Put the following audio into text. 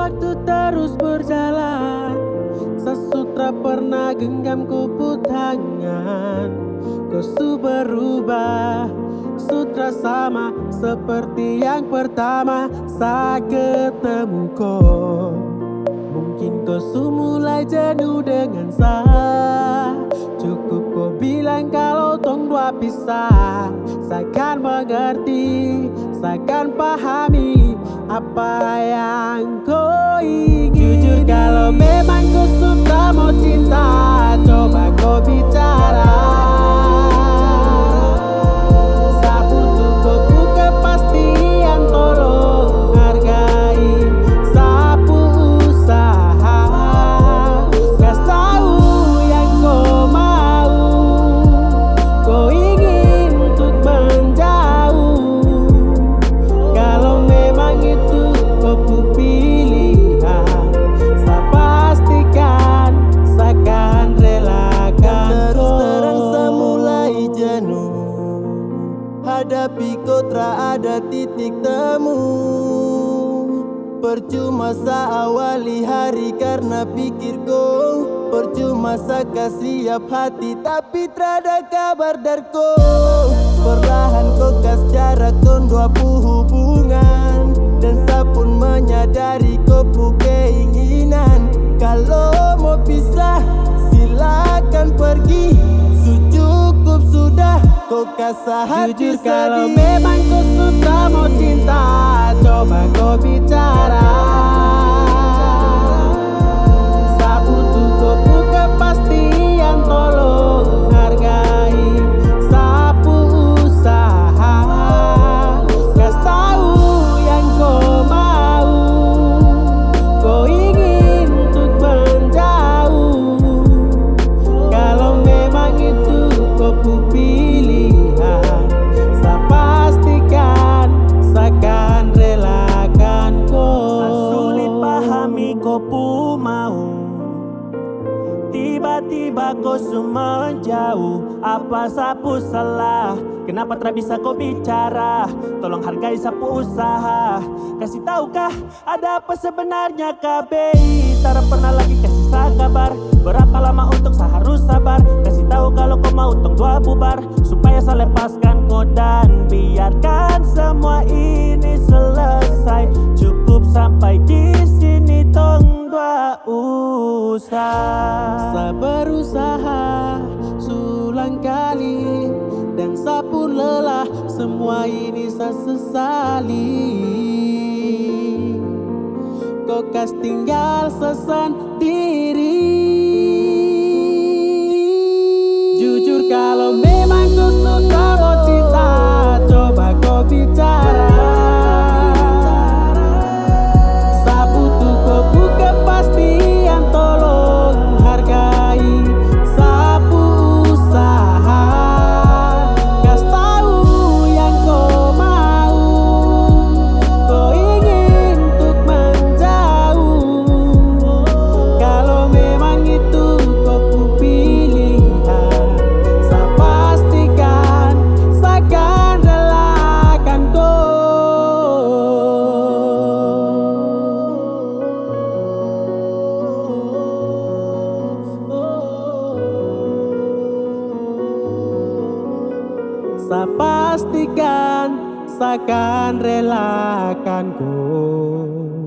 waktu terus berjalan, sesutra pernah genggam kupu tangan. Kau su berubah, sutra sama seperti yang pertama saat ketemu kau. Mungkin kau su mulai jenuh dengan saya. Cukup kau bilang kalau tong dua pisah. Saya kan mengerti, saya kan pahami apa yang kau ingin. Jujur kalau memang kau sudah mau cinta, coba kau bicara. Saya butuh kau buka pastian, tolong hargai sapu usaha. Kasih tahu yang kau mau, kau ingin untuk menjauh. Kalau memang itu kau pilihan, saya pastikan saya akan relakan. Terus terang saya mulai jenuh, hadapi kau tak ada titik temu. Percuma saya awali hari karena pikir kau, percuma saya kasih siap hati tapi tak ada kabar dari kau. Perlahan kau kasih jarak ton dua hubungan, dan saya pun menyadari kau pu keinginan. Kalau mau pisah silakan pergi, cukup sudah kau kasih hati. Jujur kalau memang kau sudah mau cinta, coba kau bicara. Saya butuh kau buka pastian, tolong hargai sapu usaha. Kasih tahu yang kau mau, kau ingin untuk menjauh. Kalau memang itu kau pilihan, saya pastikan saya akan relakan kau. Sulit pahami kau pu mau, tiba-tiba kau semua menjauh. Apa sapu salah? Kenapa tak bisa kau bicara? Tolong hargai sapu usaha. Kasih tahukah ada apa sebenarnya KBI? Tak pernah lagi kasih saya kabar. Berapa lama untuk saya harus sabar? Kasih tahu kalau kau mau tong dua bubar, supaya saya lepaskan kau dan biarkan semua ini selesai. Cukup sampai di sini tong dua usah. Saya berusaha sulang kali, dan saya pun lelah. Semua ini saya sesali. Kau kas tinggal sesendiri. Jujur kalau memang kau sudah mau cinta, coba kau bicara. Saya butuh kau buka pastian, tolong hargai sapu usaha. Kasih tahu yang kau mau, kau ingin untuk menjauh. Kalau memang itu kau pilihan, saya pastikan saya akan relakan saya pastikan saya akan relakan kau.